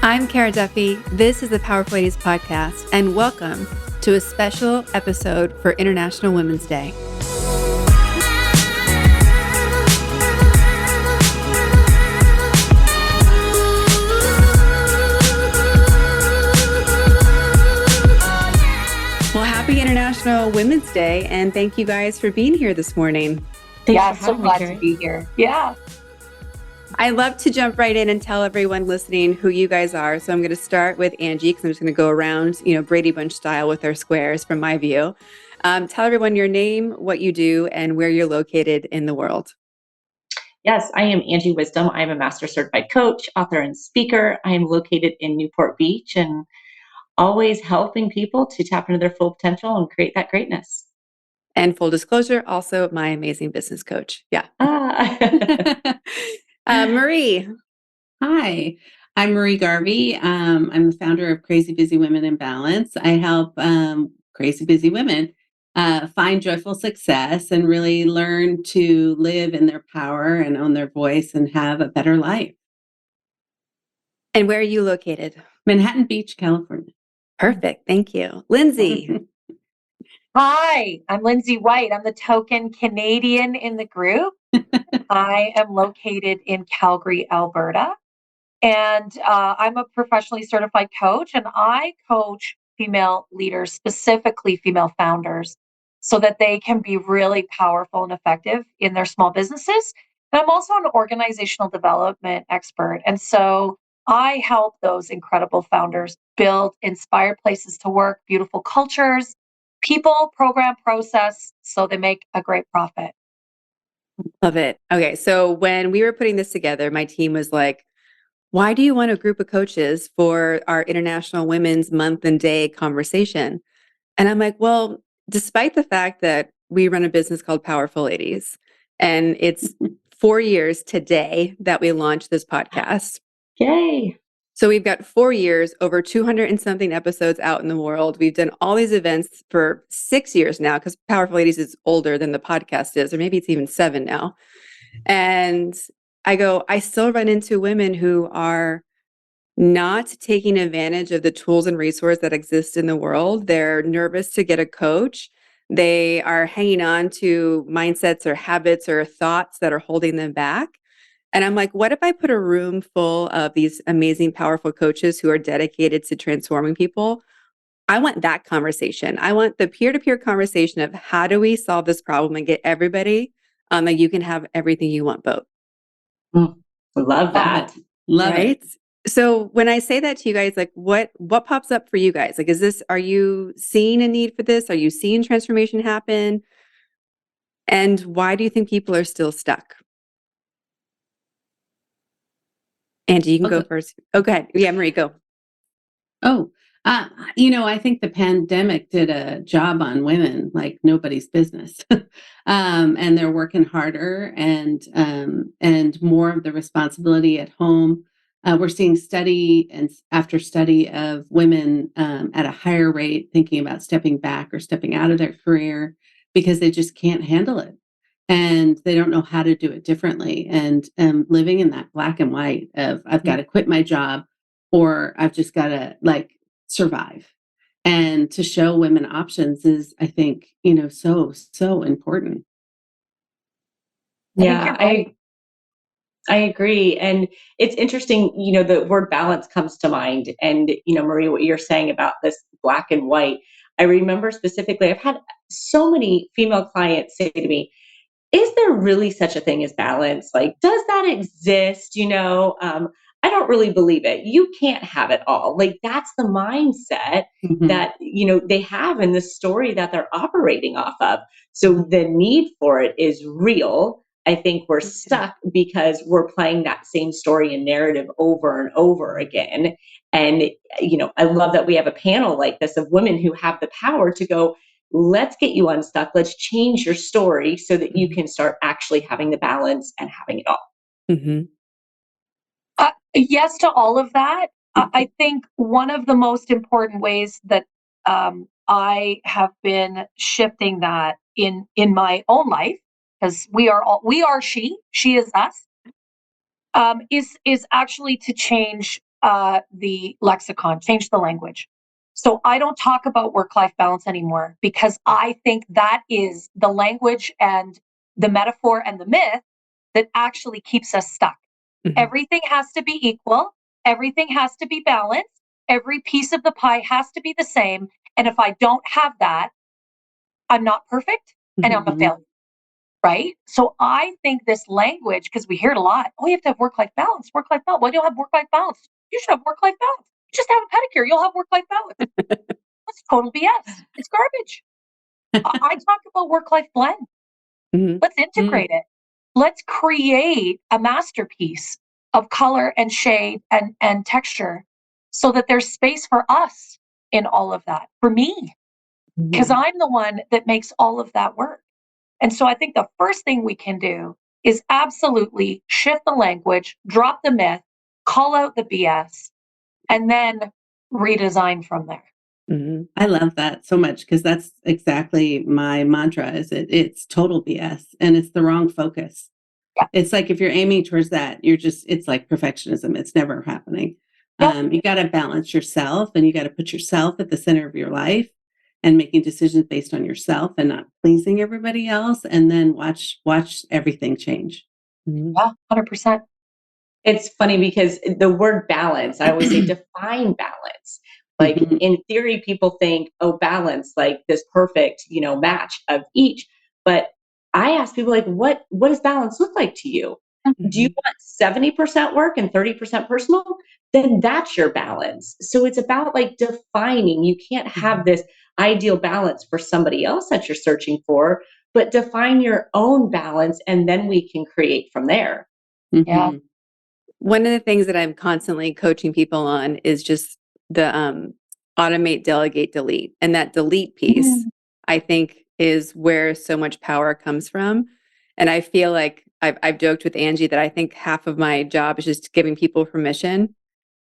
I'm Kara Duffy. This is the Powerful Ladies podcast, and welcome to a special episode for International Women's Day. Well, happy International Women's Day, and thank you guys for being here this morning. Thanks so glad to be here. Yeah. I love to jump right in and tell everyone listening who you guys are. So I'm going to start with Angie because I'm just going to go around, Brady Bunch style with our squares from my view. Tell everyone your name, what you do, and where you're located in the world. Yes, I am Angie Wisdom. I am a master certified coach, author, and speaker. I am located in Newport Beach and always helping people to tap into their full potential and create that greatness. And full disclosure, also my amazing business coach. Yeah. Marie. Hi, I'm Marie Garvey. I'm the founder of Crazy Busy Women in Balance. I help crazy busy women find joyful success and really learn to live in their power and own their voice and have a better life. And where are you located? Manhattan Beach, California. Perfect. Thank you. Lindsay. Hi, I'm Lindsay White. I'm the token Canadian in the group. I am located in Calgary, Alberta, and I'm a professionally certified coach, and I coach female leaders, specifically female founders, so that they can be really powerful and effective in their small businesses. And I'm also an organizational development expert, and so I help those incredible founders build inspired places to work, beautiful cultures, people, program, process, so they make a great profit. Love it. Okay. So when we were putting this together, my team was like, why do you want a group of coaches for our International Women's Month and Day conversation? And I'm like, well, despite the fact that we run a business called Powerful Ladies, and it's 4 years today that we launched this podcast. Yay. So we've got 4 years, over 200 and something episodes out in the world. We've done all these events for 6 years now because Powerful Ladies is older than the podcast is, or maybe it's even 7 now. And I still run into women who are not taking advantage of the tools and resources that exist in the world. They're nervous to get a coach. They are hanging on to mindsets or habits or thoughts that are holding them back. And I'm like, what if I put a room full of these amazing, powerful coaches who are dedicated to transforming people? I want that conversation. I want the peer-to-peer conversation of how do we solve this problem and get everybody that you can have everything you want, both. Love that. Love right? it. So when I say that to you guys, like what pops up for you guys? Like, are you seeing a need for this? Are you seeing transformation happen? And why do you think people are still stuck? Angie, you can go first. Oh, go ahead. Yeah, Marie, go. I think the pandemic did a job on women like nobody's business. And they're working harder and more of the responsibility at home. We're seeing study after study of women at a higher rate thinking about stepping back or stepping out of their career because they just can't handle it. And they don't know how to do it differently. And living in that black and white of I've got to quit my job or I've just got to survive. And to show women options is, I think, so important. Yeah, I agree. And it's interesting, the word balance comes to mind. And, Marie, what you're saying about this black and white, I remember specifically, I've had so many female clients say to me, is there really such a thing as balance? Like, does that exist? I don't really believe it. You can't have it all. Like, that's the mindset that, they have in the story that they're operating off of. So the need for it is real. I think we're stuck because we're playing that same story and narrative over and over again. And, I love that we have a panel like this of women who have the power to go, let's get you unstuck. Let's change your story so that you can start actually having the balance and having it all. Mm-hmm. Yes to all of that. I think one of the most important ways that I have been shifting that in my own life, because we are she is us, is actually to change the lexicon, changed the language. So I don't talk about work-life balance anymore because I think that is the language and the metaphor and the myth that actually keeps us stuck. Mhm. Everything has to be equal. Everything has to be balanced. Every piece of the pie has to be the same. And if I don't have that, I'm not perfect and I'm a Mhm. failure. Right. So I think this language, because we hear it a lot, oh, you have to have work life balance, work life balance. Why do you have work life balance? You should have work life balance. Just have a pedicure. You'll have work life balance. That's total BS. It's garbage. I talk about work life blend. Mhm. Let's integrate it. Let's create a masterpiece of color and shade and texture so that there's space for us in all of that, for me, because Mhm. I'm the one that makes all of that work. And so I think the first thing we can do is absolutely shift the language, drop the myth, call out the BS, and then redesign from there. Mhm. I love that so much because that's exactly my mantra is it's total BS and it's the wrong focus. Yeah. It's like if you're aiming towards that, it's like perfectionism. It's never happening. Yep. You got to balance yourself and you got to put yourself at the center of your life and making decisions based on yourself and not pleasing everybody else. And then watch everything change. Mhm. Yeah, 100%. It's funny because the word balance, I always say define balance. Like Mhm. in theory, people think, oh, balance, like this perfect, match of each. But I ask people like, what does balance look like to you? Do you Mhm. want 70% work and 30% personal? Then that's your balance. So it's about like defining. You can't have Mhm. this ideal balance for somebody else that you're searching for, but define your own balance and then we can create from there. Yeah. Mhm. One of the things that I'm constantly coaching people on is just the automate, delegate, delete. And that delete piece, Mm. I think, is where so much power comes from. And I feel like I've joked with Angie that I think half of my job is just giving people permission.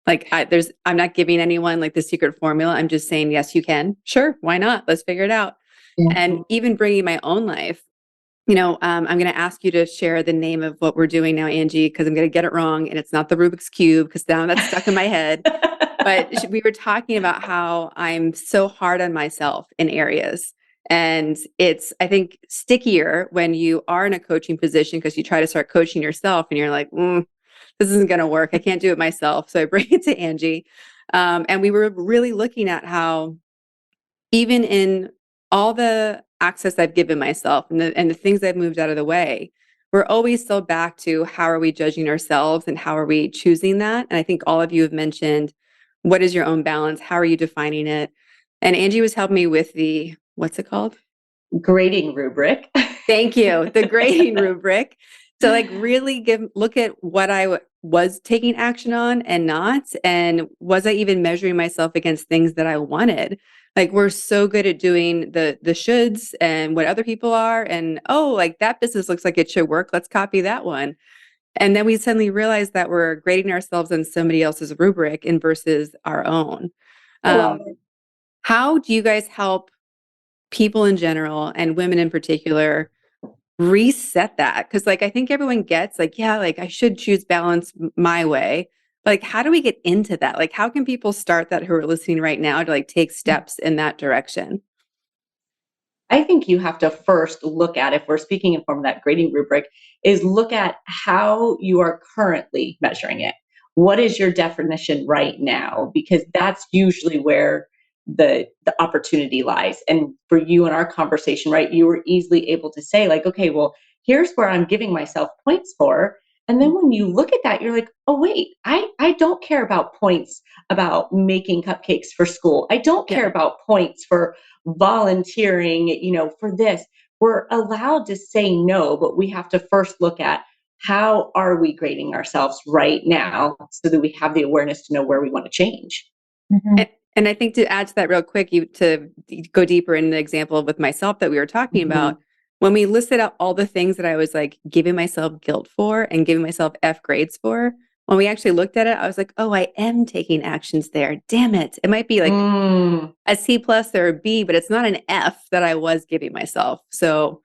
Like I'm not giving anyone like the secret formula. I'm just saying, yes, you can. Sure. Why not? Let's figure it out. Yeah. And even bringing my own life, I'm going to ask you to share the name of what we're doing now, Angie, because I'm going to get it wrong. And it's not the Rubik's Cube because now that's stuck in my head. But we were talking about how I'm so hard on myself in areas. And it's, I think, stickier when you are in a coaching position because you try to start coaching yourself and you're like, this isn't going to work. I can't do it myself. So I bring it to Angie. And we were really looking at how even in all the access I've given myself and the things I've moved out of the way, we're always still back to how are we judging ourselves and how are we choosing that? And I think all of you have mentioned what is your own balance? How are you defining it? And Angie was helping me with what's it called? Grading rubric. Thank you. The grading rubric. So like really look at what I was taking action on and not, and was I even measuring myself against things that I wanted? Like we're so good at doing the shoulds and what other people are, and oh, like that business looks like it should work. Let's copy that one. And then we suddenly realize that we're grading ourselves on somebody else's rubric and versus our own. I love Um, it. how do you guys help people in general and women in particular reset that? Because like I think everyone gets like, yeah, like I should choose balance my way. Like how do we get into that? Like how can people start that who are listening right now to like take steps in that direction? I think you have to first look at, if we're speaking in form of that grading rubric, is look at how you are currently measuring it. What is your definition right now? Because that's usually where the opportunity lies. And for you in our conversation, right, you were easily able to say, like, okay, well, here's where I'm giving myself points for. And then when you look at that, you're like, oh, wait, I don't care about points about making cupcakes for school. I don't care Yeah. about points for volunteering, for this. We're allowed to say no, but we have to first look at how are we grading ourselves right now so that we have the awareness to know where we want to change. Mhm. And I think to add to that real quick, to go deeper in the example with myself that we were talking about, when we listed out all the things that I was like giving myself guilt for and giving myself F grades for, when we actually looked at it, I was like, oh, I am taking actions there. Damn it. It might be like a C plus or a B, but it's not an F that I was giving myself. So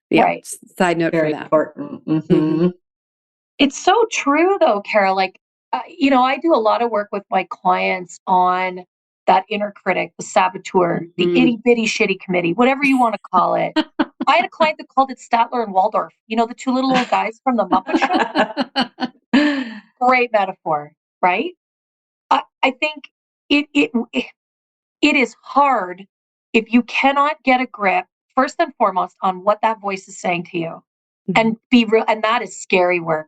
yeah, Right. side note for Very that. important. Mhm. It's so true though, Carol. Like I do a lot of work with my clients on that inner critic, the saboteur, the itty bitty shitty committee, whatever you want to call it. I had a client that called it Statler and Waldorf, the two little old guys from the Muppet Show. Great metaphor, right? I think it is hard if you cannot get a grip, first and foremost, on what that voice is saying to you. And be real, and that is scary work.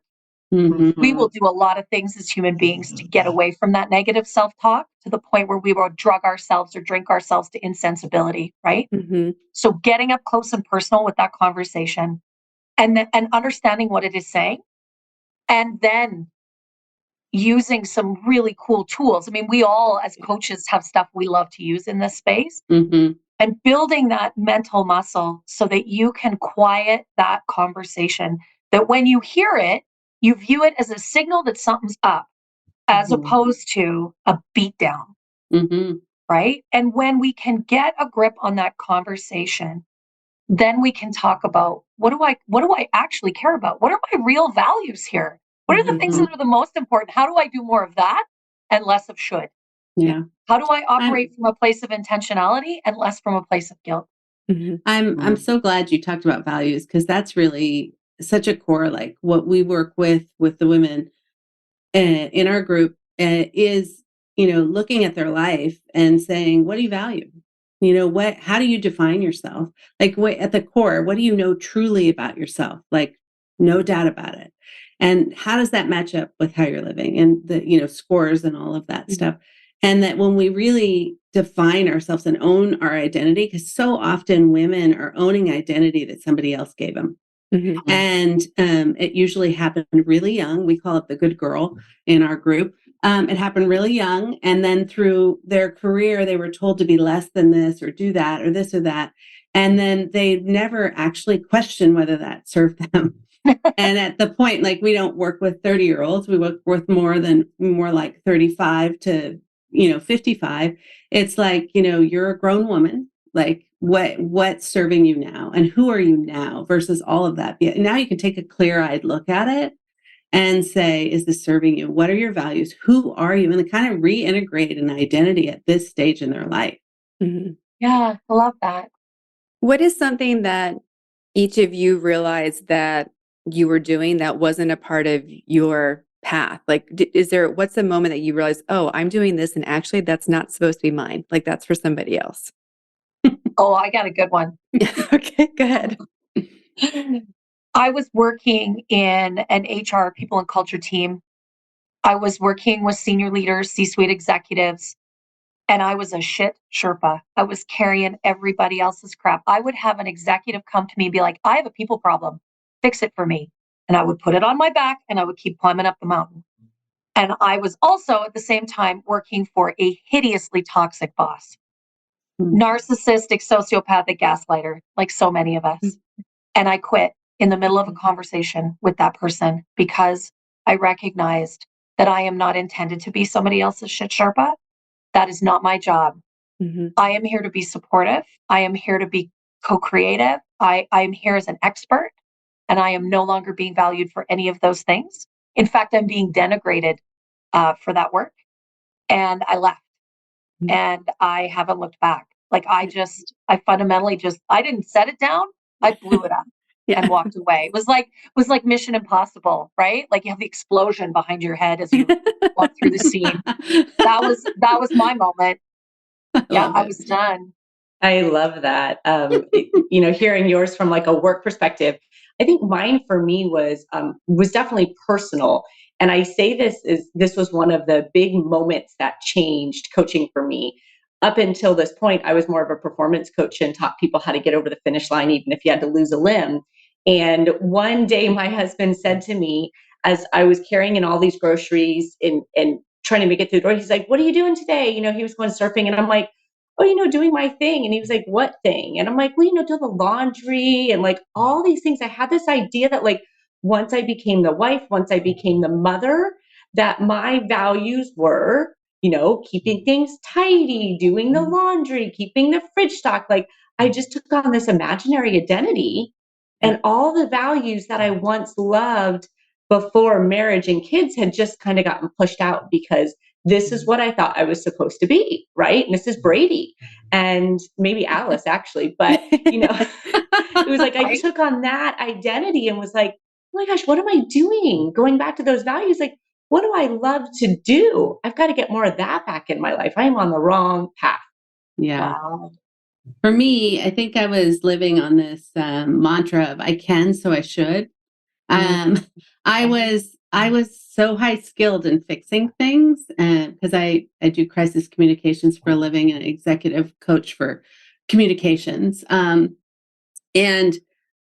We will do a lot of things as human beings to get away from that negative self-talk to the point where we will drug ourselves or drink ourselves to insensibility, right? So getting up close and personal with that conversation and understanding what it is saying, and then using some really cool tools. I mean, we all as coaches have stuff we love to use in this space, and building that mental muscle so that you can quiet that conversation, that when you hear it, you view it as a signal that something's up as opposed to a beat down. Right? And when we can get a grip on that conversation, then we can talk about what do I actually care about? What are my real values here? What are the things that are the most important? How do I do more of that and less of should? Yeah. How do I operate from a place of intentionality and less from a place of guilt? I'm so glad you talked about values, because that's really such a core, like what we work with the women in our group is, looking at their life and saying, what do you value? How do you define yourself? Like at the core, what do you know truly about yourself? Like, no doubt about it. And how does that match up with how you're living and the, scores and all of that stuff? And that when we really define ourselves and own our identity, because so often women are owning identity that somebody else gave them. And it usually happened really young. We call it the good girl in our group. It happened really young. And then through their career, they were told to be less than this or do that or this or that. And then they never actually questioned whether that served them. And at the point, like, we don't work with 30-year-olds. We work with more like 35 to 55. It's like, you're a grown woman. Like, what's serving you now, and who are you now versus all of that. Now you can take a clear-eyed look at it and say, is this serving you? What are your values? Who are you? And they kind of reintegrate an identity at this stage in their life. Yeah, I love that. What is something that each of you realized that you were doing that wasn't a part of your path? Like, what's the moment that you realized, oh, I'm doing this and actually that's not supposed to be mine. Like, that's for somebody else. Oh, I got a good one. Okay, go ahead. I was working in an HR people and culture team. I was working with senior leaders, C-suite executives, and I was a shit Sherpa. I was carrying everybody else's crap. I would have an executive come to me and be like, I have a people problem. Fix it for me. And I would put it on my back and I would keep climbing up the mountain. And I was also at the same time working for a hideously toxic boss. Narcissistic, sociopathic gaslighter, like so many of us. And I quit in the middle of a conversation with that person because I recognized that I am not intended to be somebody else's shit Sherpa. That is not my job. I am here to be supportive. I am here to be co-creative. I am here as an expert, and I am no longer being valued for any of those things. In fact, I'm being denigrated for that work. And I left, and I haven't looked back. Like, I fundamentally I didn't set it down. I blew it up and walked away. It was like Mission Impossible, right? Like, you have the explosion behind your head as you walk through the scene. That was my moment. I was done. I love that. Hearing yours from like a work perspective, I think mine for me was definitely personal. And I say this was one of the big moments that changed coaching for me. Up until this point, I was more of a performance coach and taught people how to get over the finish line, even if you had to lose a limb. And one day my husband said to me, as I was carrying in all these groceries and trying to make it through the door, he's like, "What are you doing today?" He was going surfing, and I'm like, "Oh, doing my thing." And he was like, "What thing?" And I'm like, "Well, do the laundry and like all these things." I had this idea that like once I became the wife, once I became the mother, that my values were, keeping things tidy, doing the laundry, keeping the fridge stocked. Like, I just took on this imaginary identity, and all the values that I once loved before marriage and kids had just kind of gotten pushed out because this is what I thought I was supposed to be, right? Mrs. Brady and maybe Alice actually, but it was like I took on that identity and was like, oh my gosh, what am I doing? Going back to those values, like, what do I love to do? I've got to get more of that back in my life. I am on the wrong path. Yeah. Wow. For me, I think I was living on this mantra of I can, so I should. I was so high skilled in fixing things because I do crisis communications for a living and executive coach for communications. And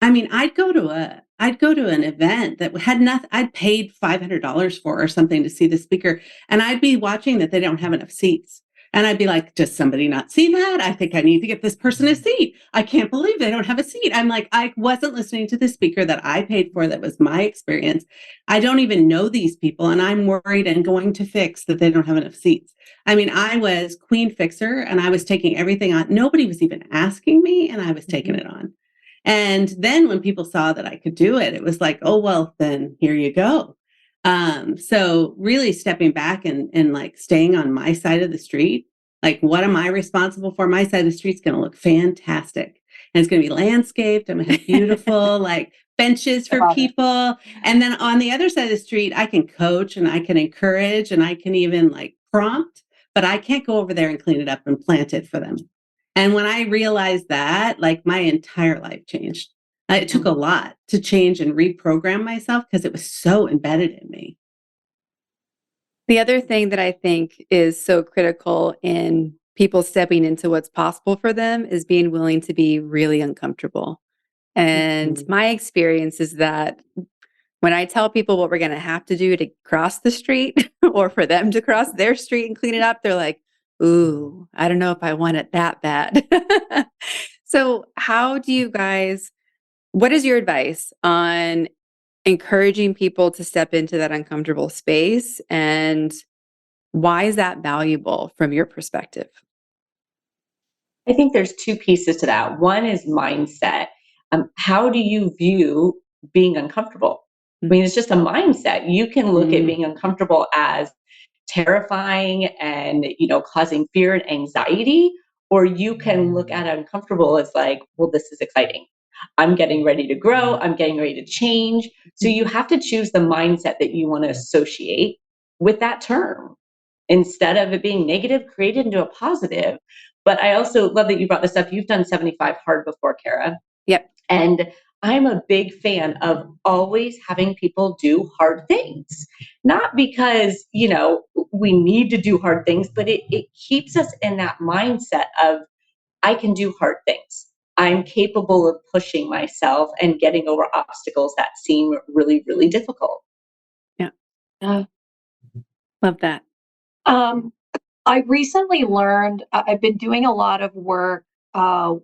I mean, I'd go to an event that had nothing. I'd paid $500 for or something to see the speaker, and I'd be watching that they don't have enough seats. And I'd be like, does somebody not see that? I think I need to get this person a seat. I can't believe they don't have a seat. I'm like, I wasn't listening to the speaker that I paid for. That was my experience. I don't even know these people, and I'm worried and going to fix that they don't have enough seats. I mean, I was queen fixer, and I was taking everything on. Nobody was even asking me, and I was taking it on. And then when people saw that I could do it, it was like, oh, well, then here you go. So really stepping back and like staying on my side of the street, like what am I responsible for? My side of the street's going to look fantastic. And it's going to be landscaped. I'm going to have beautiful like benches for people. And then on the other side of the street, I can coach and I can encourage and I can even like prompt, but I can't go over there and clean it up and plant it for them. And when I realized that, like my entire life changed. It took a lot to change and reprogram myself because it was so embedded in me. The other thing that I think is so critical in people stepping into what's possible for them is being willing to be really uncomfortable. And my experience is that when I tell people what we're going to have to do to cross the street or for them to cross their street and clean it up, they're like, ooh, I don't know if I want it that bad. So how do you guys, what is your advice on encouraging people to step into that uncomfortable space? And why is that valuable from your perspective? I think there's two pieces to that. One is mindset. How do you view being uncomfortable? I mean, it's just a mindset. You can look at being uncomfortable as terrifying and, causing fear and anxiety, or you can look at uncomfortable as like, well, this is exciting. I'm getting ready to grow. I'm getting ready to change. So you have to choose the mindset that you want to associate with that term. Instead of it being negative, create it into a positive. But I also love that you brought this up. You've done 75 hard before, Kara. Yep. And I'm a big fan of always having people do hard things. Not because, we need to do hard things, but it keeps us in that mindset of, I can do hard things. I'm capable of pushing myself and getting over obstacles that seem really, really difficult. Yeah. Uh, Love that. I recently learned, I've been doing a lot of work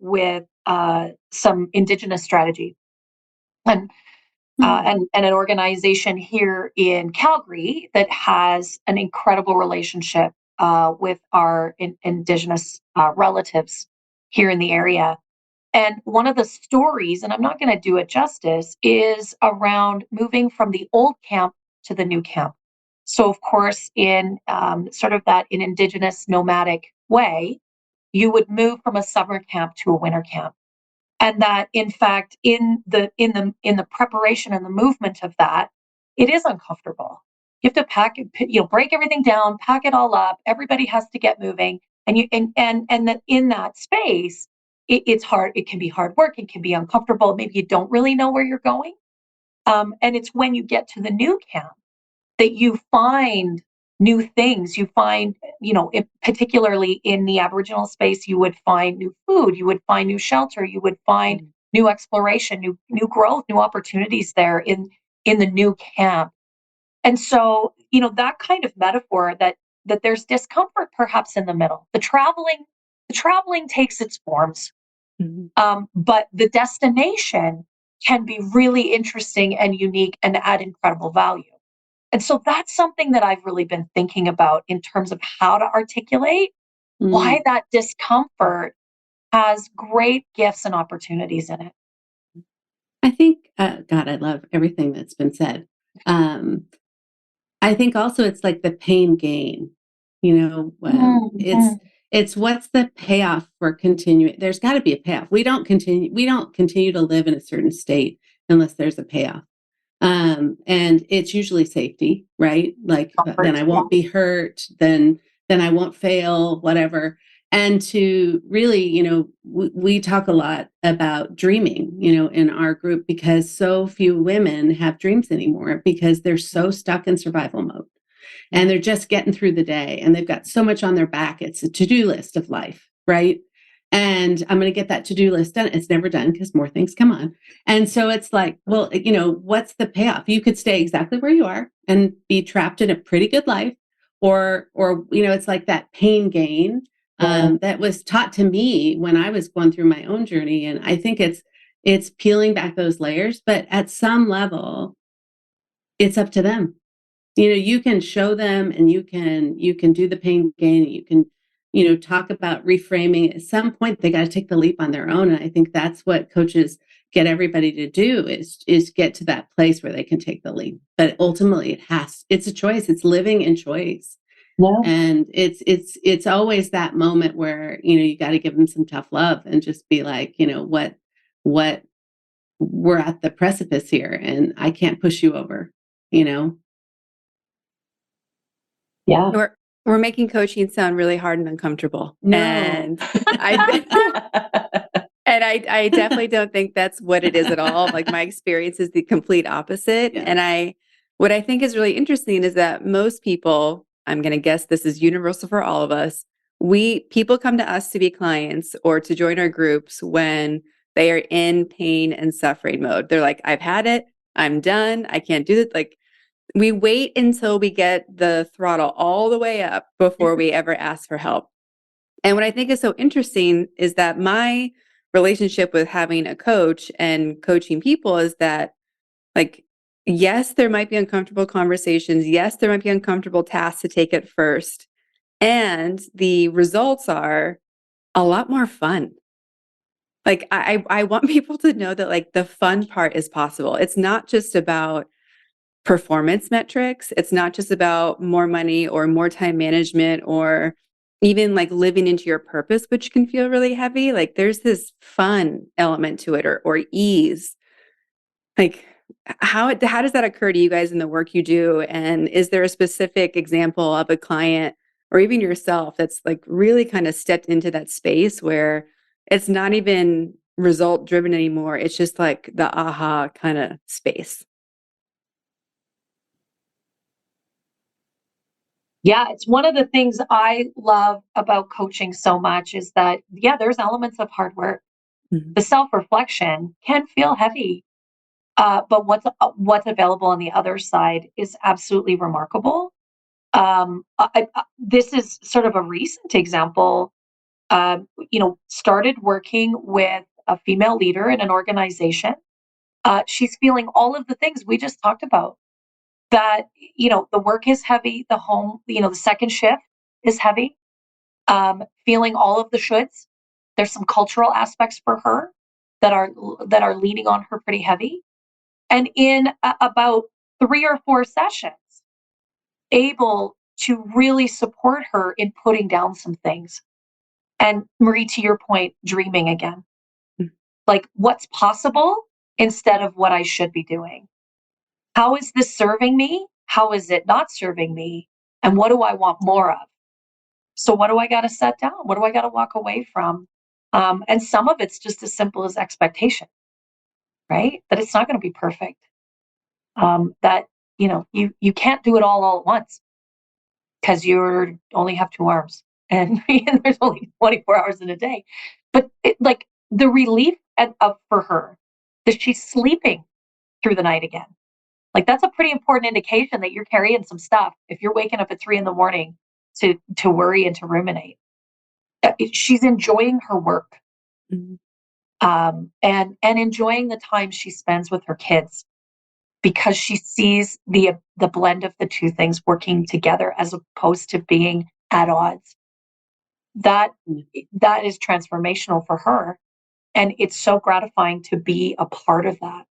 with some Indigenous strategy and an organization here in Calgary that has an incredible relationship with our Indigenous relatives here in the area. And one of the stories, and I'm not going to do it justice, is around moving from the old camp to the new camp. So, of course, in sort of that in Indigenous nomadic way, you would move from a summer camp to a winter camp, and that, in fact, in the preparation and the movement of that, it is uncomfortable. You have to pack it, break everything down, pack it all up. Everybody has to get moving, and that in that space, it's hard. It can be hard work. It can be uncomfortable. Maybe you don't really know where you're going. And it's when you get to the new camp that you find new things. You find, particularly in the Aboriginal space, you would find new food, you would find new shelter, you would find new exploration, new growth, new opportunities there in the new camp. And so, that kind of metaphor that there's discomfort perhaps in the middle. The traveling takes its forms. But the destination can be really interesting and unique and add incredible value. And so that's something that I've really been thinking about in terms of how to articulate why that discomfort has great gifts and opportunities in it. I think, God, I love everything that's been said. I think also it's like the pain gain, it's what's the payoff for continuing. There's got to be a payoff. We don't continue to live in a certain state unless there's a payoff. And it's usually safety, right? Like then I won't be hurt, then I won't fail, whatever. And to really, we talk a lot about dreaming, in our group, because so few women have dreams anymore because they're so stuck in survival mode and they're just getting through the day and they've got so much on their back. It's a to-do list of life, right? And I'm going to get that to-do list done. It's never done because more things come on. And so it's like, well, what's the payoff? You could stay exactly where you are and be trapped in a pretty good life, or it's like that pain gain that was taught to me when I was going through my own journey. And I think it's peeling back those layers, but at some level, it's up to them. You can show them and you can do the pain gain. You can, talk about reframing. At some point, they got to take the leap on their own. And I think that's what coaches get everybody to do is get to that place where they can take the leap. But ultimately it's a choice. It's living in choice. Yeah. And it's always that moment where, you got to give them some tough love and just be like, what we're at the precipice here and I can't push you over, Yeah. We're making coaching sound really hard and uncomfortable. No. And I definitely don't think that's what it is at all. Like my experience is the complete opposite. Yeah. And what I think is really interesting is that most people, I'm going to guess this is universal for all of us, people come to us to be clients or to join our groups when they are in pain and suffering mode. They're like, I've had it. I'm done. I can't do it. Like, we wait until we get the throttle all the way up before we ever ask for help. And what I think is so interesting is that my relationship with having a coach and coaching people is that, like, yes, there might be uncomfortable conversations. Yes, there might be uncomfortable tasks to take at first. And the results are a lot more fun. Like, I want people to know that, like, the fun part is possible. It's not just about performance metrics. It's not just about more money or more time management or even like living into your purpose, which can feel really heavy. Like there's this fun element to it or ease. Like how does that occur to you guys in the work you do? And is there a specific example of a client or even yourself that's like really kind of stepped into that space where it's not even result driven anymore? It's just like the aha kind of space. Yeah, it's one of the things I love about coaching so much is that, there's elements of hard work. Mm-hmm. The self-reflection can feel heavy, but what's available on the other side is absolutely remarkable. This is sort of a recent example. Started working with a female leader in an organization. She's feeling all of the things we just talked about. That, the work is heavy, the home, the second shift is heavy, feeling all of the shoulds. There's some cultural aspects for her that are leaning on her pretty heavy. And in about 3 or 4 sessions, able to really support her in putting down some things. And Marie, to your point, dreaming again. Mm-hmm. Like what's possible instead of what I should be doing. How is this serving me? How is it not serving me? And what do I want more of? So what do I got to set down? What do I got to walk away from? And some of it's just as simple as expectation, right? That it's not going to be perfect. That, you can't do it all at once because you only have 2 arms and there's only 24 hours in a day. But like the relief for her that she's sleeping through the night again. Like that's a pretty important indication that you're carrying some stuff. If you're waking up at 3 a.m. to worry and to ruminate, she's enjoying her work, and enjoying the time she spends with her kids because she sees the blend of the two things working together as opposed to being at odds. That is transformational for her, and it's so gratifying to be a part of that.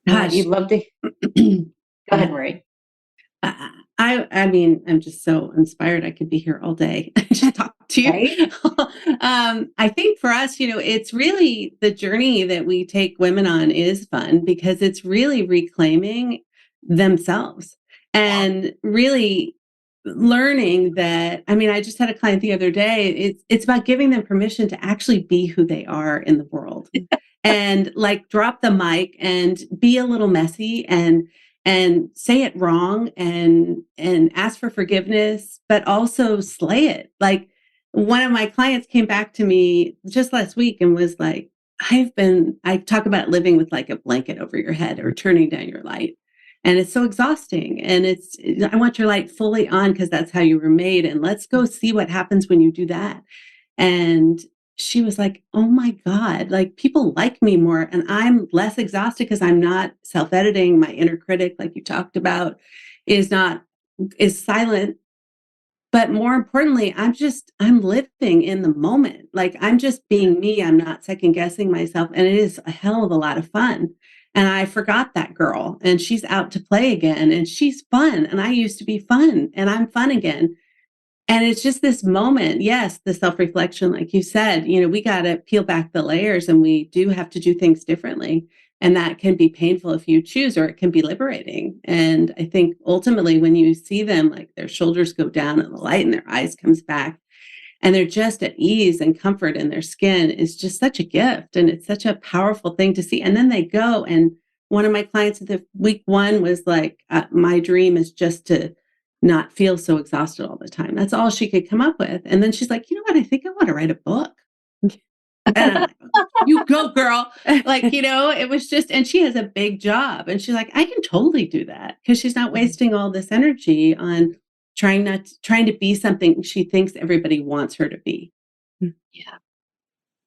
Yeah, Gosh. you'd love to. Go ahead, Marie. I mean, I'm just so inspired. I could be here all day and just talk to you. Right? I think for us, it's really the journey that we take women on is fun because it's really reclaiming themselves and really learning that. I mean, I just had a client the other day. It's about giving them permission to actually be who they are in the world and like drop the mic and be a little messy and say it wrong and ask for forgiveness, but also slay it. Like one of my clients came back to me just last week and was like, I talk about living with like a blanket over your head or turning down your light. And it's so exhausting. And I want your light fully on because that's how you were made. And let's go see what happens when you do that. And she was like, oh my God, like people like me more and I'm less exhausted because I'm not self-editing. My inner critic, like you talked about, is silent. But more importantly, I'm living in the moment. Like I'm just being me. I'm not second guessing myself. And it is a hell of a lot of fun. And I forgot that girl and she's out to play again and she's fun. And I used to be fun and I'm fun again. And it's just this moment, yes, the self-reflection, like you said, we got to peel back the layers and we do have to do things differently. And that can be painful if you choose, or it can be liberating. And I think ultimately when you see them, like their shoulders go down and the light in their eyes comes back and they're just at ease and comfort in their skin is just such a gift. And it's such a powerful thing to see. And then they go, and one of my clients at the week one was like, my dream is just to not feel so exhausted all the time. That's all she could come up with. And then she's like, you know what? I think I want to write a book. And I'm like, you go, girl. Like, it was just, and she has a big job. And she's like, I can totally do that because she's not wasting all this energy on trying to be something she thinks everybody wants her to be. Yeah.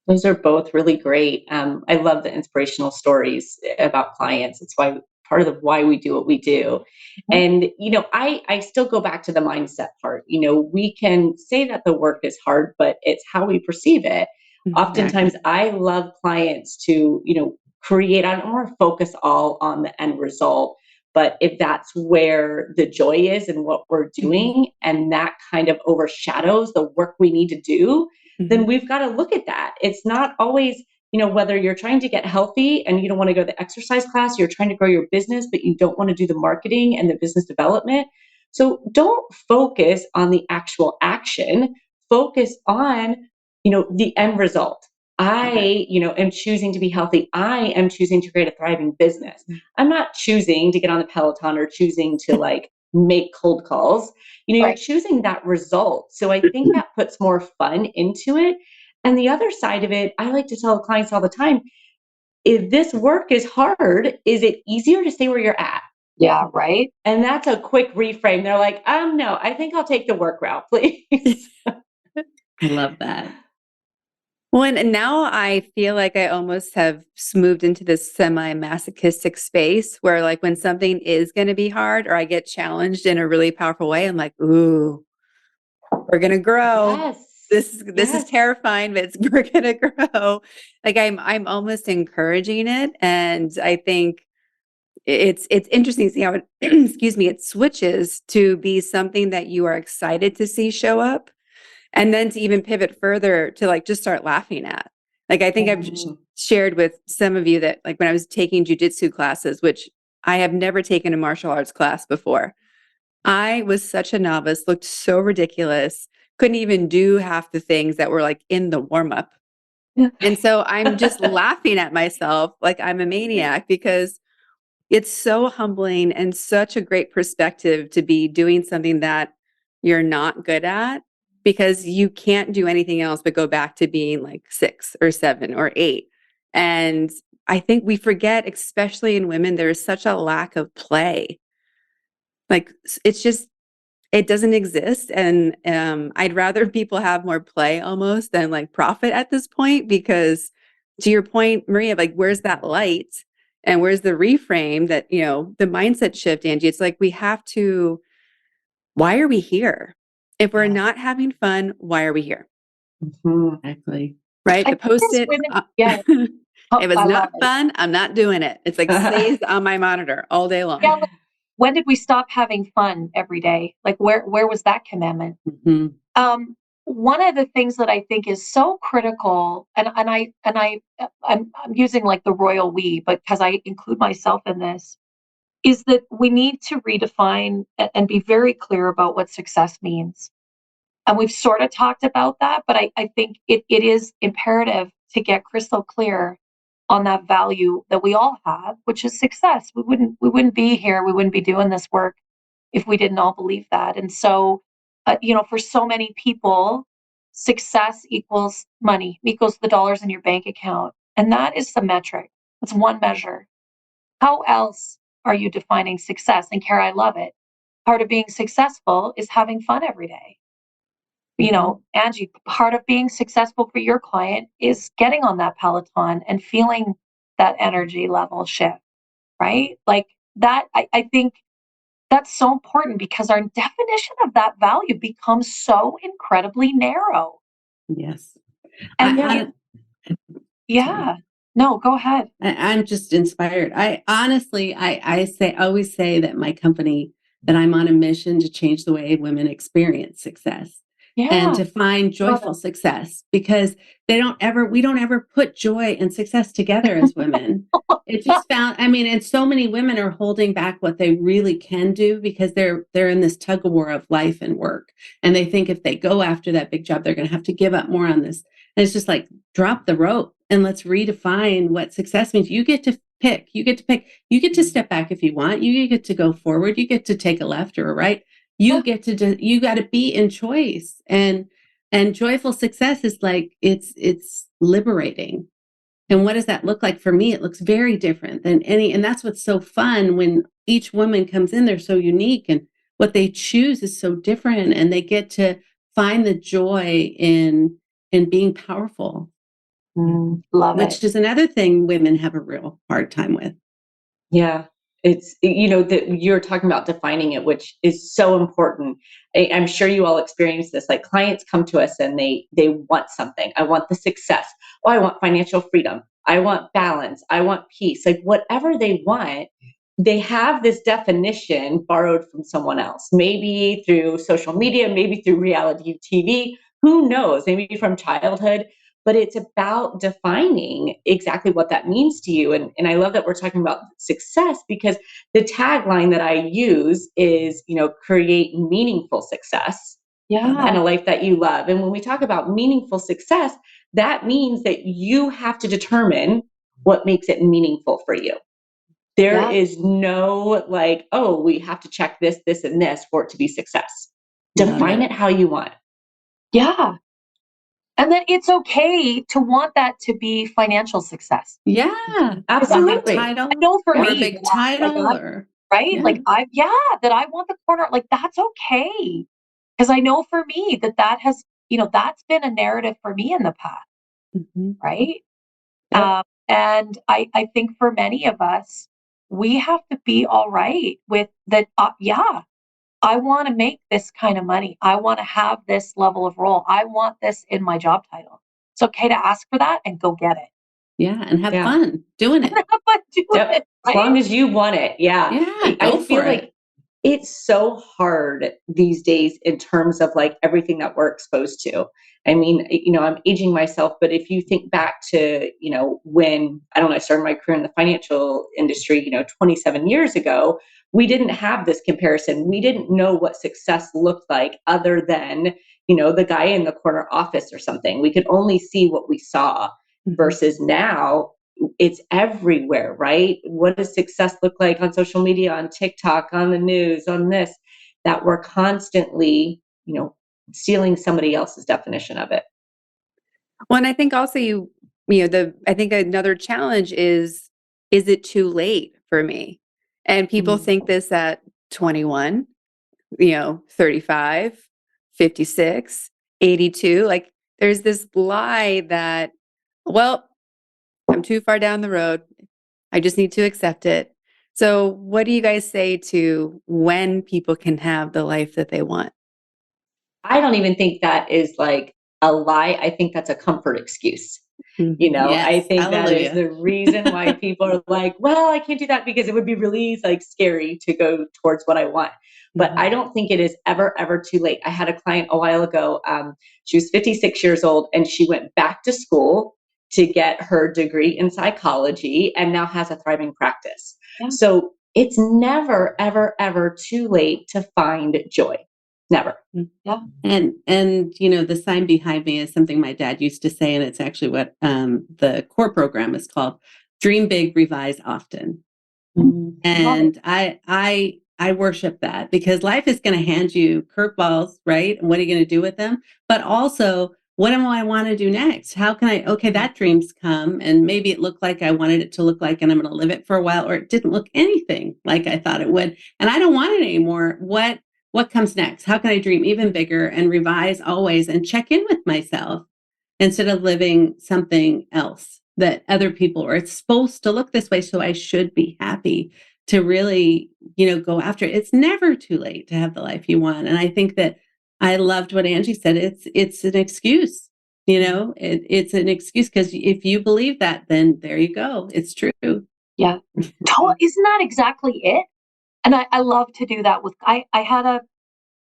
Those are both really great. I love the inspirational stories about clients. It's part of why we do what we do. And, I still go back to the mindset part. We can say that the work is hard, but it's how we perceive it. Oftentimes I love clients to, create, I don't want to focus all on the end result, but if that's where the joy is and what we're doing, and that kind of overshadows the work we need to do, then we've got to look at that. It's not always, whether you're trying to get healthy and you don't want to go to the exercise class, you're trying to grow your business, but you don't want to do the marketing and the business development. So don't focus on the actual action, focus on, the end result. I, am choosing to be healthy. I am choosing to create a thriving business. I'm not choosing to get on the Peloton or choosing to like make cold calls. You're choosing that result. So I think that puts more fun into it. And the other side of it, I like to tell clients all the time, if this work is hard, is it easier to stay where you're at? Yeah, right. And that's a quick reframe. They're like, no, I think I'll take the work route, please. I love that. Well, and now I feel like I almost have moved into this semi-masochistic space where like when something is going to be hard or I get challenged in a really powerful way, I'm like, ooh, we're going to grow. Yes. This is terrifying, but we're going to grow. Like I'm almost encouraging it. And I think it's interesting to see how it, excuse me, it switches to be something that you are excited to see show up. And then to even pivot further to like just start laughing at. Like I think I've shared with some of you that like when I was taking jujitsu classes, which I have never taken a martial arts class before, I was such a novice, looked so ridiculous, couldn't even do half the things that were like in the warm up. And so I'm just laughing at myself like I'm a maniac because it's so humbling and such a great perspective to be doing something that you're not good at, because you can't do anything else but go back to being like 6 or 7 or 8. And I think we forget, especially in women, there is such a lack of play. Like it doesn't exist. And I'd rather people have more play almost than like profit at this point, because to your point, Maria, like where's that light and where's the reframe that, the mindset shift, Angie? It's like why are we here? If we're not having fun, why are we here? Exactly. Right? The post-it. Oh, If it's I not love it. fun, I'm not doing it. It's like stays on my monitor all day long. Yeah, like, when did we stop having fun every day? Like where was that commandment? Mhm. One of the things that I think is so critical, I'm using like the royal we, but because I include myself in this, is that we need to redefine and be very clear about what success means. And we've sort of talked about that, but I think it is imperative to get crystal clear on that value that we all have, which is success. We wouldn't be here. We wouldn't be doing this work if we didn't all believe that. And so, for so many people, success equals money, equals the dollars in your bank account. And that is the metric. That's one measure. How else are you defining success? And Kara, I love it. Part of being successful is having fun every day. Angie, part of being successful for your client is getting on that Peloton and feeling that energy level shift, right? Like that, I think that's so important because our definition of that value becomes so incredibly narrow. Yes. And I, yeah, no, go ahead. I'm just inspired. I honestly, I always say that my company, that I'm on a mission to change the way women experience success and Yeah, to find joyful success, because we don't ever put joy and success together as women. It just and so many women are holding back what they really can do because they're in this tug of war of life and work. And they think if they go after that big job, they're going to have to give up more on this. And it's just like, drop the rope and let's redefine what success means. You get to pick. You get to step back if you want. You get to go forward. You get to take a left or a right. You get to you got to be in choice. And joyful success is like it's liberating. And what does that look like for me? It looks very different than and that's what's so fun when each woman comes in, they're so unique and what they choose is so different, and they get to find the joy in being powerful. Love Which it. is another thing women have a real hard time with. Yeah. It's, that you're talking about defining it, which is so important. I'm sure you all experience this. Like clients come to us and they want something. I want the success. Oh, I want financial freedom. I want balance. I want peace. Like whatever they want, they have this definition borrowed from someone else, maybe through social media, maybe through reality TV. Who knows? Maybe from childhood. But it's about defining exactly what that means to you. And I love that we're talking about success, because the tagline that I use is, create meaningful success Yeah, and a life that you love. And when we talk about meaningful success, that means that you have to determine what makes it meaningful for you. There yeah, is no like, oh, we have to check this, this, and this for it to be success. Love Define it. it how you want. yeah. And then it's okay to want that to be financial success. Yeah, Absolutely. a big title, I know for or me, a big title, or right? yeah, That I want the corner, like that's okay. Because I know for me that has, that's been a narrative for me in the past, mhm. right? Yep. And I think for many of us, we have to be all right with that. Yeah, I want to make this kind of money. I want to have this level of role. I want this in my job title. It's okay to ask for that and go get it. Yeah, and have Yeah. fun doing it. But do Yep. it, As right? long as you want it. Yeah. Yeah, I go feel for it. like it's so hard these days in terms of like everything that we're exposed to. I mean, I'm aging myself, but if you think back to, when, I don't know, I started my career in the financial industry, 27 years ago, we didn't have this comparison. We didn't know what success looked like other than, the guy in the corner office or something. We could only see what we saw versus now it's everywhere, right? What does success look like on social media, on TikTok, on the news, on this, that we're constantly, stealing somebody else's definition of it. Well, and I think also I think another challenge is it too late for me? And people think this at 21, 35, 56, 82. Like there's this lie that, well, I'm too far down the road. I just need to accept it. So what do you guys say to when people can have the life that they want? I don't even think that is like a lie. I think that's a comfort excuse. I Yes, think that is hallelujah. the reason why people are like, well, I can't do that because it would be really like scary to go towards what I want. But I don't think it is ever, ever too late. I had a client a while ago. She was 56 years old and she went back to school to get her degree in psychology and now has a thriving practice. Yeah. So it's never, ever, ever too late to find joy. Never. Yeah. And the sign behind me is something my dad used to say, and it's actually what the core program is called: dream big, revise often. And I worship that, because life is going to hand you curveballs, right? And what are you going to do with them? But also, what do I want to do next? How can okay, that dream's come, and maybe it looked like I wanted it to look like, and I'm going to live it for a while, or it didn't look anything like I thought it would, and I don't want it anymore. What comes next? How can I dream even bigger and revise always and check in with myself instead of living something else that other people, or it's supposed to look this way, so I should be happy, to really, go after it. It's never too late to have the life you want. And I think that I loved what Angie said. It's an excuse, it's an excuse, because if you believe that, then there you go. It's true. Yeah. Isn't that exactly it? And I love to do that with, I had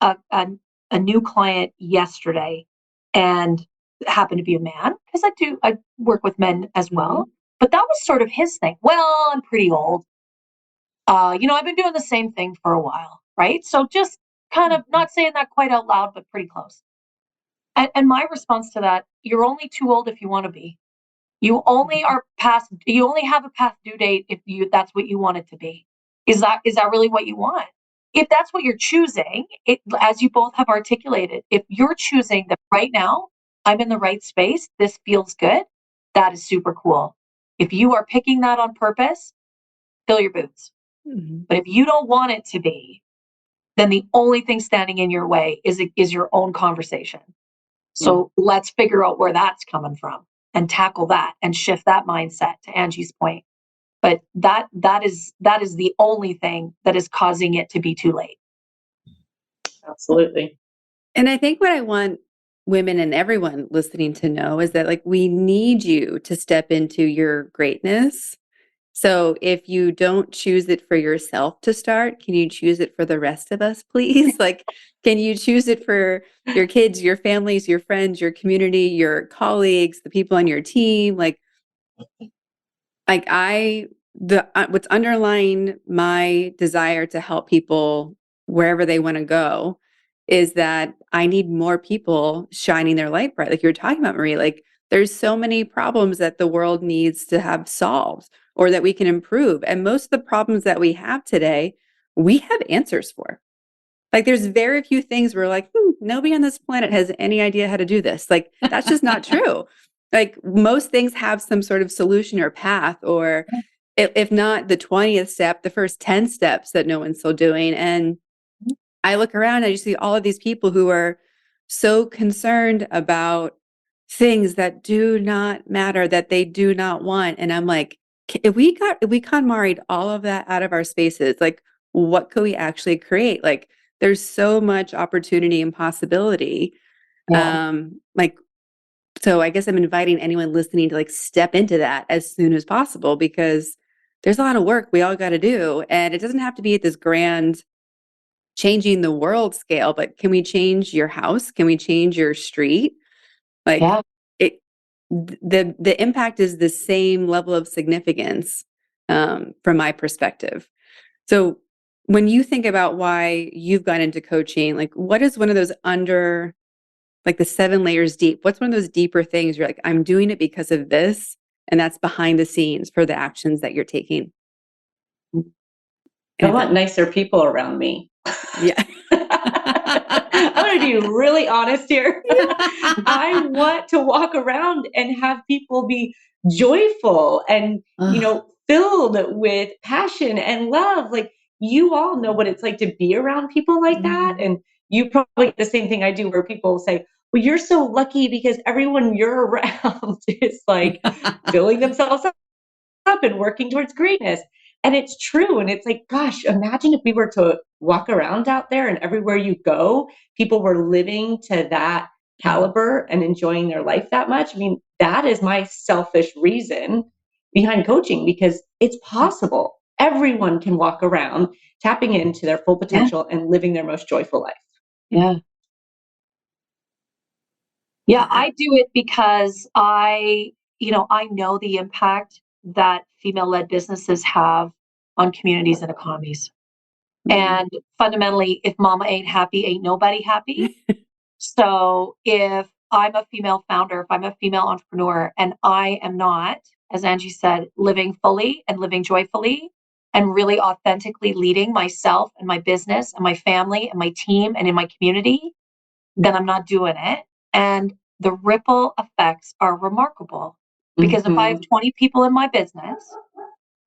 a new client yesterday, and it happened to be a man, because I work with men as well. But that was sort of his thing. Well, I'm pretty old. I've been doing the same thing for a while, right? So just kind of not saying that quite out loud, but pretty close. And my response to that: you're only too old if you want to be. You only have a past due date if that's what you want it to be. Is that really what you want? If that's what you're choosing, as you both have articulated, if you're choosing that right now, I'm in the right space, this feels good, that is super cool. If you are picking that on purpose, fill your boots. But if you don't want it to be, then the only thing standing in your way is your own conversation. So let's figure out where that's coming from and tackle that and shift that mindset, to Angie's point. But that is the only thing that is causing it to be too late. Absolutely. And I think what I want women and everyone listening to know is that, like, we need you to step into your greatness. So if you don't choose it for yourself to start, can you choose it for the rest of us, please? Like, can you choose it for your kids, your families, your friends, your community, your colleagues, the people on your team? What's underlying my desire to help people wherever they want to go is that I need more people shining their light bright. Like you were talking about, Marie, like there's so many problems that the world needs to have solved or that we can improve. And most of the problems that we have today, we have answers for. Like there's very few things where like, nobody on this planet has any idea how to do this. Like that's just not true. Like most things have some sort of solution or path, or if not the 20th step, the first 10 steps that no one's still doing. And I look around and I just see all of these people who are so concerned about things that do not matter, that they do not want. And I'm like, if we KonMari'd all of that out of our spaces, like what could we actually create? Like there's so much opportunity and possibility. So I guess I'm inviting anyone listening to like step into that as soon as possible, because there's a lot of work we all got to do. And it doesn't have to be at this grand changing the world scale, but can we change your house? Can we change your street? Like it, the impact is the same level of significance from my perspective. So when you think about why you've gone into coaching, like what is one of those like the 7 layers deep? What's one of those deeper things you're like, I'm doing it because of this, and that's behind the scenes for the actions that you're taking? I want nicer people around me. Yeah. I'm going to be really honest here. I want to walk around and have people be joyful and, filled with passion and love. Like you all know what it's like to be around people like that. And you probably get the same thing I do, where people will say, well, you're so lucky because everyone you're around is like filling themselves up and working towards greatness. And it's true. And it's like, gosh, imagine if we were to walk around out there and everywhere you go, people were living to that caliber and enjoying their life that much. I mean, that is my selfish reason behind coaching, because it's possible. Everyone can walk around tapping into their full potential and living their most joyful life. Yeah. Yeah, I do it because I know the impact that female-led businesses have on communities and economies. And fundamentally, if mama ain't happy, ain't nobody happy. So if I'm a female founder, if I'm a female entrepreneur, and I am not, as Angie said, living fully and living joyfully and really authentically leading myself and my business and my family and my team and in my community, then I'm not doing it. And the ripple effects are remarkable, because if I have 20 people in my business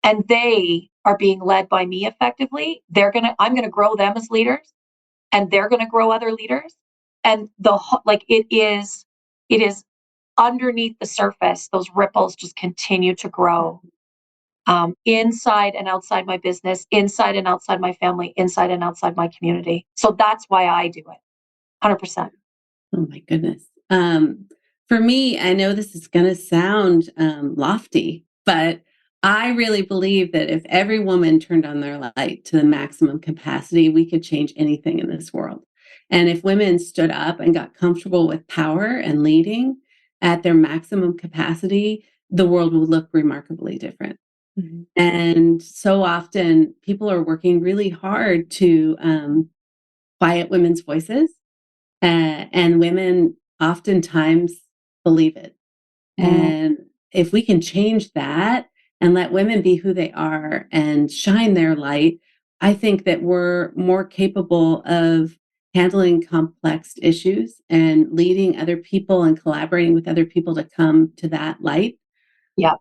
and they are being led by me effectively, I'm going to grow them as leaders, and they're going to grow other leaders. And it is underneath the surface. Those ripples just continue to grow, inside and outside my business, inside and outside my family, inside and outside my community. So that's why I do it. 100%. Oh my goodness. For me, I know this is going to sound lofty, but I really believe that if every woman turned on their light to the maximum capacity, we could change anything in this world. And if women stood up and got comfortable with power and leading at their maximum capacity, the world would look remarkably different. Mm-hmm. And so often people are working really hard to quiet women's voices. And women oftentimes believe it. And if we can change that and let women be who they are and shine their light, I think that we're more capable of handling complex issues and leading other people and collaborating with other people to come to that light. Yeah.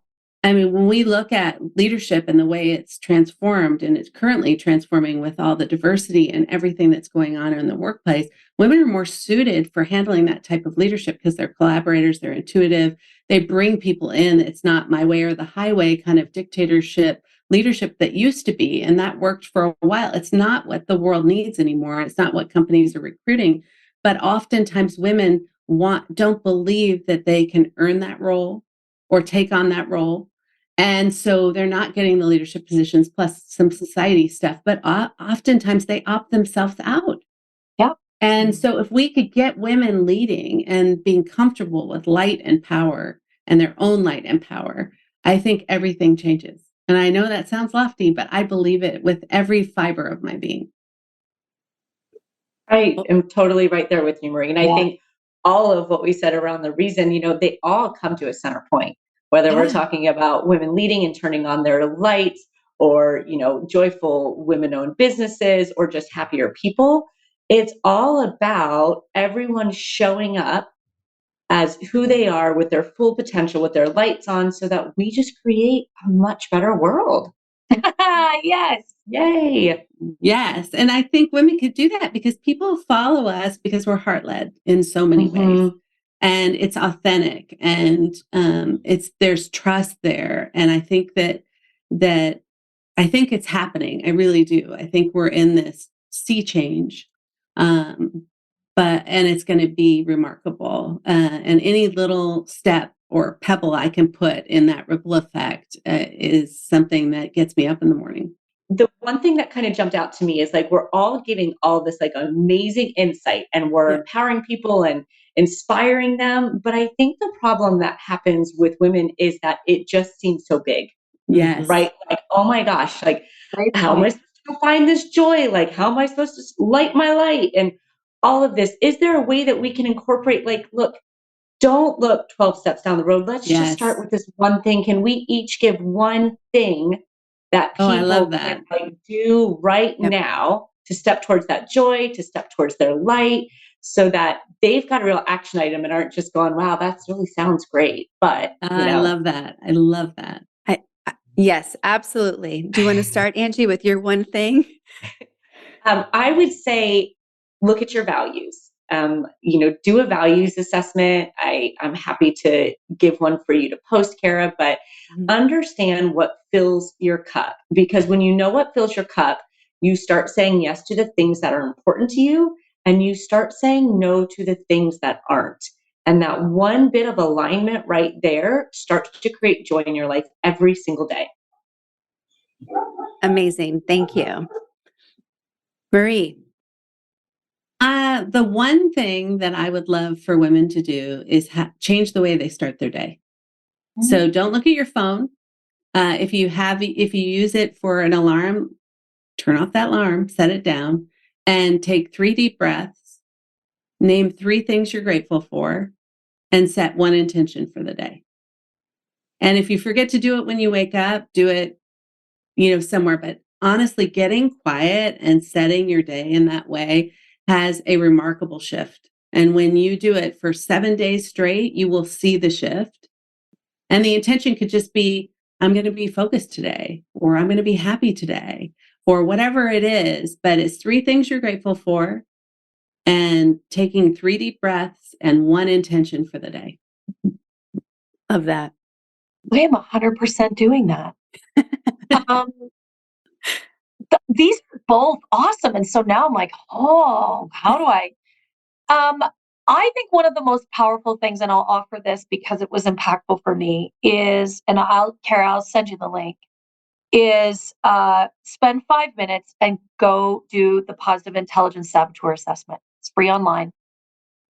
I mean, when we look at leadership and the way it's transformed, and it's currently transforming with all the diversity and everything that's going on in the workplace, women are more suited for handling that type of leadership because they're collaborators, they're intuitive, they bring people in. It's not my way or the highway kind of dictatorship leadership that used to be, and that worked for a while. It's not what the world needs anymore. It's not what companies are recruiting, but oftentimes women don't believe that they can earn that role or take on that role. And so they're not getting the leadership positions plus some society stuff, but oftentimes they opt themselves out. Yeah. And so if we could get women leading and being comfortable with light and power and their own light and power, I think everything changes. And I know that sounds lofty, but I believe it with every fiber of my being. I am totally right there with you, Marie. And I think all of what we said around the reason, they all come to a center point, whether we're talking about women leading and turning on their lights, or, joyful women-owned businesses, or just happier people. It's all about everyone showing up as who they are with their full potential, with their lights on, so that we just create a much better world. Yes. Yay. Yes. And I think women could do that because people follow us because we're heart-led in so many ways. And it's authentic, and there's trust there. And I think that I think it's happening. I really do. I think we're in this sea change. And it's going to be remarkable. And any little step or pebble I can put in that ripple effect is something that gets me up in the morning. The one thing that kind of jumped out to me is we're all giving all this amazing insight, and we're empowering people and inspiring them. But I think the problem that happens with women is that it just seems so big. Yes. Right? Oh my gosh, how am I supposed to find this joy? How am I supposed to light my light? And all of this. Is there a way that we can incorporate, look, don't look 12 steps down the road. Let's just start with this one thing. Can we each give one thing that people can do right now to step towards that joy, to step towards their light, so that they've got a real action item and aren't just going, wow, that really sounds great. But I love that. I love that. Yes, absolutely. Do you want to start, Angie, with your one thing? I would say, look at your values. Do a values assessment. I'm happy to give one for you to post, Kara, but understand what fills your cup. Because when you know what fills your cup, you start saying yes to the things that are important to you, and you start saying no to the things that aren't. And that one bit of alignment right there starts to create joy in your life every single day. Amazing. Thank you. Marie. The one thing that I would love for women to do is change the way they start their day. So don't look at your phone. If you use it for an alarm, turn off that alarm, set it down, and take 3 deep breaths. Name 3 things you're grateful for, and set one intention for the day. And if you forget to do it when you wake up, do it, somewhere. But honestly, getting quiet and setting your day in that way has a remarkable shift. And when you do it for 7 days straight, you will see the shift. And the intention could just be, I'm going to be focused today, or I'm going to be happy today, or whatever it is. But it's 3 things you're grateful for, and taking 3 deep breaths and one intention for the day. Love that. I am 100% doing that. These are both awesome. And so now I'm like, oh, how do I? I think one of the most powerful things, and I'll offer this because it was impactful for me, is, and I'll send you the link, is spend 5 minutes and go do the positive intelligence saboteur assessment. It's free online.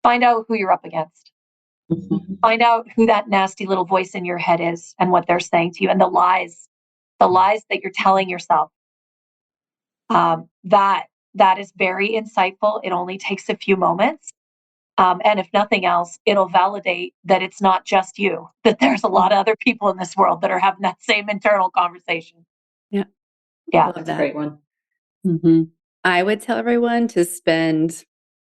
Find out who you're up against. Find out who that nasty little voice in your head is and what they're saying to you, and the lies that you're telling yourself. That is very insightful. It only takes a few moments. And if nothing else, it'll validate that it's not just you, that there's a lot of other people in this world that are having that same internal conversation. Yeah. Yeah, that's a great one. Mm-hmm. I would tell everyone to spend,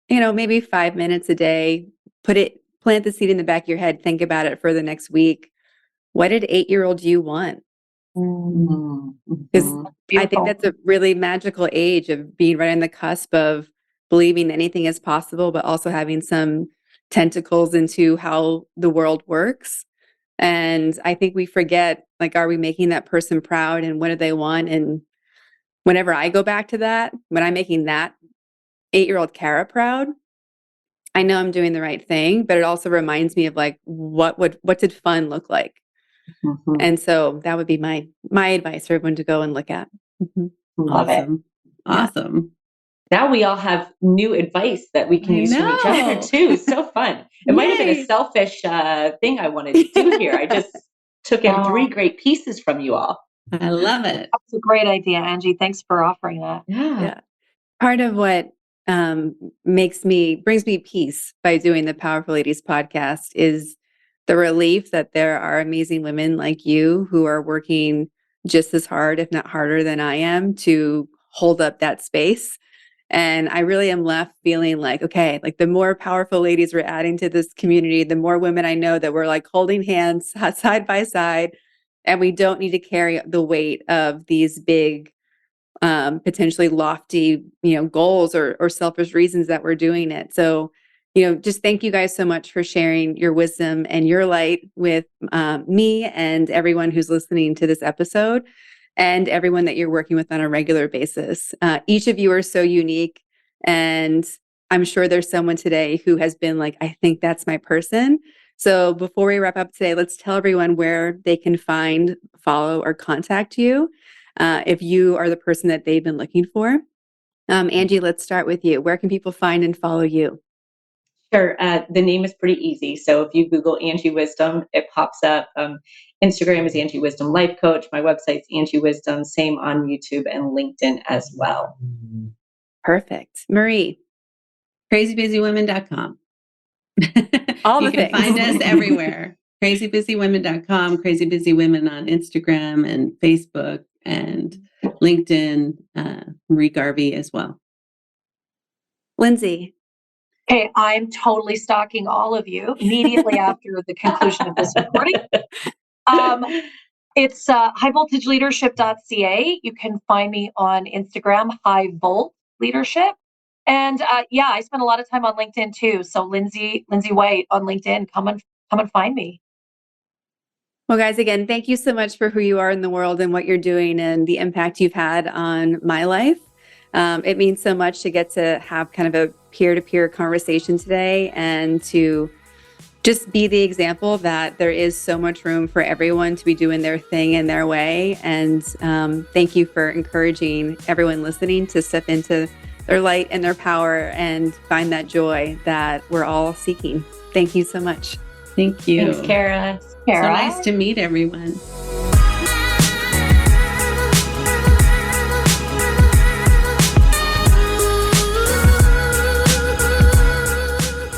maybe 5 minutes a day, plant the seed in the back of your head, think about it for the next week. What did 8-year-old you want? Because I think that's a really magical age of being right on the cusp of believing anything is possible, but also having some tentacles into how the world works. And I think we forget, like, are we making that person proud, and what do they want? And whenever I go back to that, when I'm making that 8-year-old Kara proud, I know I'm doing the right thing, but it also reminds me of, like, what did fun look like? And so that would be my advice for everyone to go and look at. Love it. Awesome. Now we all have new advice that we can use from each other too. So fun. It might have been a selfish thing I wanted to do here. I just took in 3 great pieces from you all. I love it. That's a great idea, Angie. Thanks for offering that. Yeah. Part of what brings me peace by doing the Powerful Ladies podcast is the relief that there are amazing women like you who are working just as hard, if not harder than I am, to hold up that space. And I really am left feeling like, okay, like the more powerful ladies we're adding to this community, the more women I know that we're like holding hands side by side, and we don't need to carry the weight of these big, potentially lofty, goals or selfish reasons that we're doing it. So, just thank you guys so much for sharing your wisdom and your light with me and everyone who's listening to this episode, and everyone that you're working with on a regular basis. Each of you are so unique, and I'm sure there's someone today who has been like, I think that's my person. So before we wrap up today, let's tell everyone where they can find, follow, or contact you if you are the person that they've been looking for. Angie, let's start with you. Where can people find and follow you? Sure. The name is pretty easy. So if you Google Angie Wisdom, it pops up. Instagram is Angie Wisdom Life Coach. My website's Angie Wisdom. Same on YouTube and LinkedIn as well. Perfect. Marie. CrazyBusyWomen.com. All the you can things. find us everywhere. CrazyBusyWomen.com, Crazy Busy Women on Instagram and Facebook and LinkedIn, Marie Garvey as well. Lindsay. Okay, I'm totally stalking all of you immediately after the conclusion of this recording. It's highvoltageleadership.ca. You can find me on Instagram, High Volt Leadership. And I spend a lot of time on LinkedIn too. So Lindsay White on LinkedIn, come and find me. Well, guys, again, thank you so much for who you are in the world and what you're doing and the impact you've had on my life. It means so much to get to have kind of a peer-to-peer conversation today and to just be the example that there is so much room for everyone to be doing their thing in their way. And thank you for encouraging everyone listening to step into their light and their power and find that joy that we're all seeking. Thank you so much. Thank you. Thanks, Kara. So nice to meet everyone.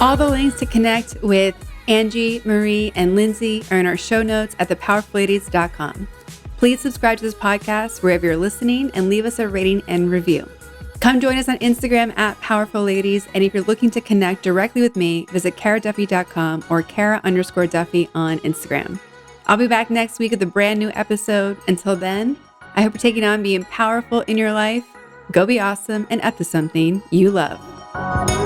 All the links to connect with Angie, Marie, and Lindsay are in our show notes at thepowerfulladies.com. Please subscribe to this podcast wherever you're listening and leave us a rating and review. Come join us on Instagram at Powerful Ladies. And if you're looking to connect directly with me, visit karaduffy.com or Kara_Duffy on Instagram. I'll be back next week with a brand new episode. Until then, I hope you're taking on being powerful in your life. Go be awesome and up to something you love.